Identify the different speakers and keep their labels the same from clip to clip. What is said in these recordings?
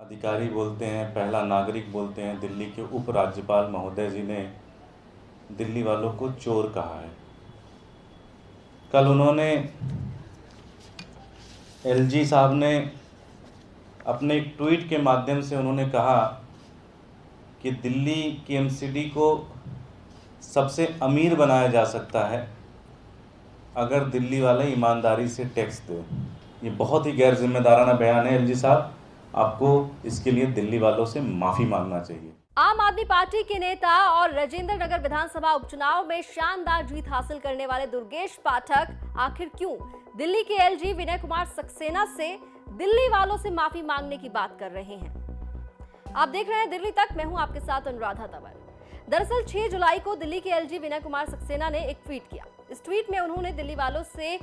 Speaker 1: अधिकारी बोलते हैं, पहला नागरिक बोलते हैं, दिल्ली के उपराज्यपाल महोदय जी ने दिल्ली वालों को चोर कहा है। कल उन्होंने एलजी साहब ने अपने एक ट्वीट के माध्यम से उन्होंने कहा कि दिल्ली की एमसीडी को सबसे अमीर बनाया जा सकता है अगर दिल्ली वाले ईमानदारी से टैक्स दें। ये बहुत ही गैर जिम्मेदाराना बयान है एलजी साहब, आपको इसके लिए दिल्ली वालों से माफ़ी मांगना चाहिए।
Speaker 2: आम आदमी पार्टी के नेता और राजेंद्र नगर विधानसभा उपचुनाव में शानदार जीत हासिल करने वाले दुर्गेश पाठक आखिर क्यों दिल्ली के एलजी विनय कुमार सक्सेना से दिल्ली वालों से माफी मांगने की बात कर रहे हैं। आप देख रहे हैं दिल्ली तक, मैं हूं आपके साथ अनुराधा तंवर। दरअसल 6 जुलाई को दिल्ली के एलजी विनय कुमार सक्सेना ने एक ट्वीट किया। इस ट्वीट में उन्होंने दिल्ली वालों से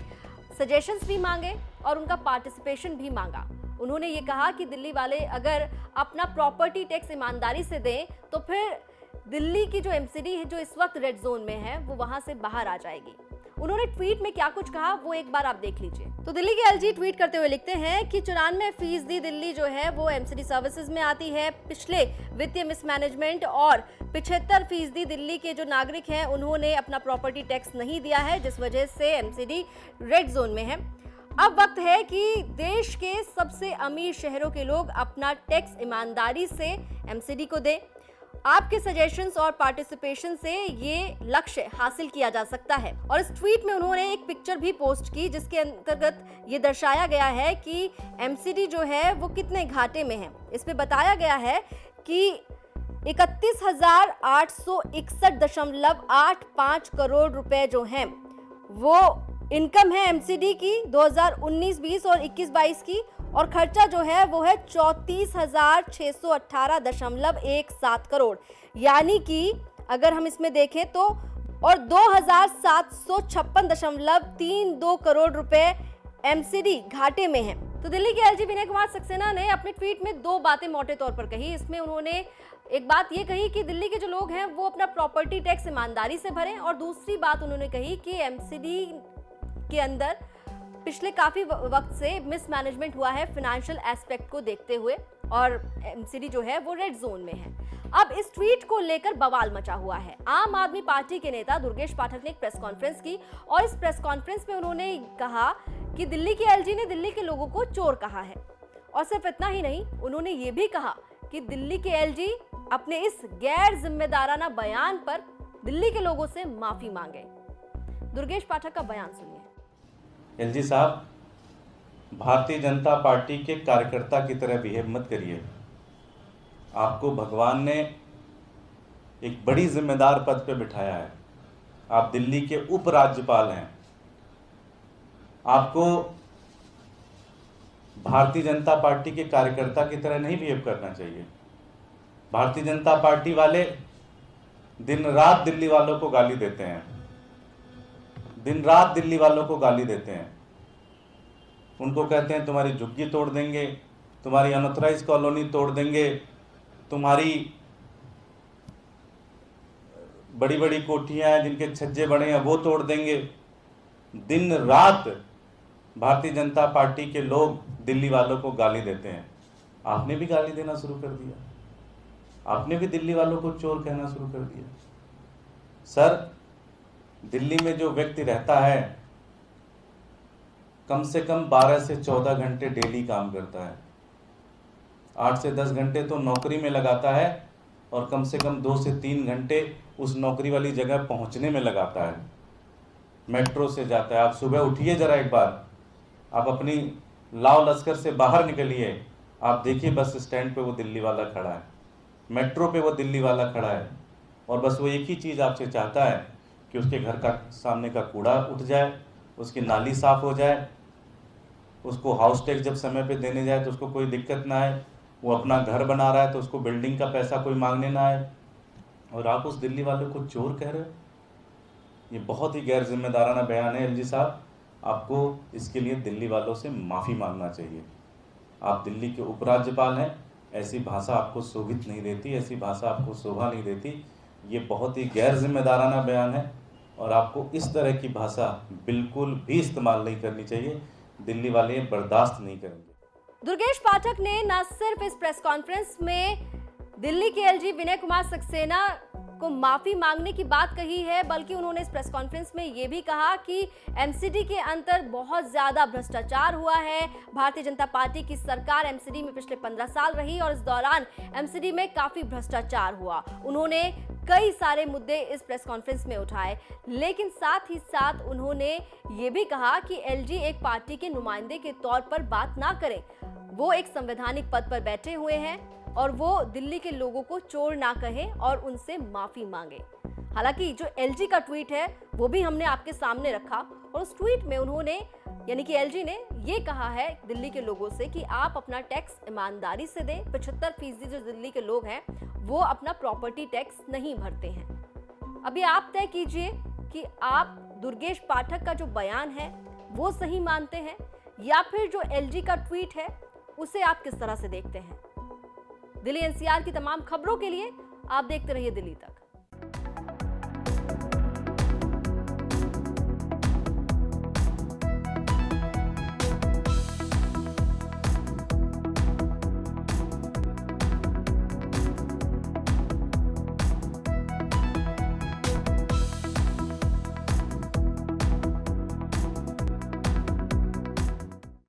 Speaker 2: सजेशंस भी मांगे और उनका पार्टिसिपेशन भी मांगा। उन्होंने ये कहा कि दिल्ली वाले अगर अपना प्रॉपर्टी टैक्स ईमानदारी से दें तो फिर दिल्ली की जो एमसीडी है जो इस वक्त रेड जोन में है वो वहां से बाहर आ जाएगी। उन्होंने ट्वीट में क्या कुछ कहा वो एक बार आप देख लीजिए। तो दिल्ली के एलजी ट्वीट करते हुए लिखते हैं कि 94% दिल्ली जो है वो एमसीडी सर्विसेज में आती है। पिछले वित्तीय मिसमैनेजमेंट और 75% दिल्ली के जो नागरिक हैं उन्होंने अपना प्रॉपर्टी टैक्स नहीं दिया है, जिस वजह से एमसीडी रेड जोन में है। अब वक्त है कि देश के सबसे अमीर शहरों के लोग अपना टैक्स ईमानदारी से एमसीडी को दें। आपके सजेशंस और पार्टिसिपेशन से ये लक्ष्य हासिल किया जा सकता है। और इस ट्वीट में उन्होंने एक पिक्चर भी पोस्ट की जिसके अंतर्गत ये दर्शाया गया है कि एमसीडी जो है वो कितने घाटे में है। इसमें बताया गया है कि 31,861.85 करोड़ रुपए जो हैं वो इनकम है एमसीडी की 2019-20 और 21-22 की, और खर्चा जो है वो है 34,618.17 करोड़, यानी कि अगर हम इसमें देखें तो और 2,756.32 करोड़ रुपए एमसीडी घाटे में है। तो दिल्ली के एलजी विनय कुमार सक्सेना ने अपने ट्वीट में 2 बातें मोटे तौर पर कही। इसमें उन्होंने एक बात ये कही कि दिल्ली के जो लोग हैं वो अपना प्रॉपर्टी टैक्स ईमानदारी से भरें, और दूसरी बात उन्होंने कही कि एमसीडी के अंदर पिछले काफी वक्त से मिसमैनेजमेंट हुआ है फाइनेंशियल एस्पेक्ट को देखते हुए, और एमसीडी जो है वो रेड जोन में है। अब इस ट्वीट को लेकर बवाल मचा हुआ है। आम आदमी पार्टी के नेता दुर्गेश पाठक ने एक प्रेस कॉन्फ्रेंस की और इस प्रेस कॉन्फ्रेंस में उन्होंने कहा कि दिल्ली के एलजी ने दिल्ली के लोगों को चोर कहा है। और सिर्फ इतना ही नहीं, उन्होंने ये भी कहा कि दिल्ली के एलजी अपने इस गैर जिम्मेदाराना बयान पर दिल्ली के लोगों से माफी मांगे। दुर्गेश पाठक का बयान सुनिए।
Speaker 1: एलजी साहब, भारतीय जनता पार्टी के कार्यकर्ता की तरह बिहेव मत करिए। आपको भगवान ने एक बड़ी जिम्मेदार पद पे बिठाया है। आप दिल्ली के उपराज्यपाल हैं। आपको भारतीय जनता पार्टी के कार्यकर्ता की तरह नहीं बिहेव करना चाहिए। भारतीय जनता पार्टी वाले दिन रात दिल्ली वालों को गाली देते हैं, दिन रात दिल्ली वालों को गाली देते हैं। उनको कहते हैं तुम्हारी झुग्गी तोड़ देंगे, तुम्हारी अनऑथराइज कॉलोनी तोड़ देंगे, तुम्हारी बड़ी बड़ी कोठियां हैं जिनके छज्जे बड़े हैं वो तोड़ देंगे। दिन रात भारतीय जनता पार्टी के लोग दिल्ली वालों को गाली देते हैं। आपने भी गाली देना शुरू कर दिया, आपने भी दिल्ली वालों को चोर कहना शुरू कर दिया। सर, दिल्ली में जो व्यक्ति रहता है कम से कम 12 से 14 घंटे डेली काम करता है, 8 से 10 घंटे तो नौकरी में लगाता है और कम से कम 2 से 3 घंटे उस नौकरी वाली जगह पहुंचने में लगाता है। मेट्रो से जाता है। आप सुबह उठिए जरा एक बार, आप अपनी लाव लश्कर से बाहर निकलिए, आप देखिए बस स्टैंड पे वो दिल्ली वाला खड़ा है, मेट्रो पे वो दिल्ली वाला खड़ा है, और बस वो एक ही चीज़ आपसे चाहता है कि उसके घर का सामने का कूड़ा उठ जाए, उसकी नाली साफ हो जाए, उसको हाउस टैक्स जब समय पे देने जाए तो उसको कोई दिक्कत ना आए, वो अपना घर बना रहा है तो उसको बिल्डिंग का पैसा कोई मांगने ना आए, और आप उस दिल्ली वालों को चोर कह रहे हो। ये बहुत ही गैर जिम्मेदाराना बयान है एलजी साहब, आपको इसके लिए दिल्ली वालों से माफ़ी मांगना चाहिए। आप दिल्ली के उपराज्यपाल हैं, ऐसी भाषा आपको शोभित नहीं देती, ऐसी भाषा आपको शोभा नहीं देती। ये बहुत ही गैर जिम्मेदाराना बयान है और आपको इस तरह की भाषा बिल्कुल भी इस्तेमाल नहीं करनी चाहिए। दिल्ली वाले बर्दाश्त नहीं करेंगे।
Speaker 2: दुर्गेश पाठक ने न सिर्फ इस प्रेस कॉन्फ्रेंस में दिल्ली के एलजी विनय कुमार सक्सेना को माफी मांगने की बात कही है, बल्कि उन्होंने इस प्रेस कॉन्फ्रेंस में यह भी कहा कि एमसीडी के अंदर बहुत ज्यादा भ्रष्टाचार हुआ है। भारतीय जनता पार्टी की सरकार एमसीडी में पिछले 15 साल रही और इस दौरान एमसीडी में काफी भ्रष्टाचार हुआ। उन्होंने कई सारे मुद्दे इस प्रेस कॉन्फ्रेंस में उठाए, लेकिन साथ ही साथ उन्होंने ये भी कहा कि एलजी एक पार्टी के नुमाइंदे के तौर पर बात ना करें। वो एक संवैधानिक पद पर बैठे हुए हैं और वो दिल्ली के लोगों को चोर ना कहें और उनसे माफी मांगे। हालांकि जो एलजी का ट्वीट है वो भी हमने आपके सामने रखा और उस ट्वीट में उन्होंने यानी कि एलजी ने ये कहा है दिल्ली के लोगों से कि आप अपना टैक्स ईमानदारी से दें। 75% जो दिल्ली के लोग हैं वो अपना प्रॉपर्टी टैक्स नहीं भरते हैं। अभी आप तय कीजिए कि आप दुर्गेश पाठक का जो बयान है वो सही मानते हैं या फिर जो एलजी का ट्वीट है उसे आप किस तरह से देखते हैं। दिल्ली एनसीआर की तमाम खबरों के लिए आप देखते रहिए दिल्ली तक।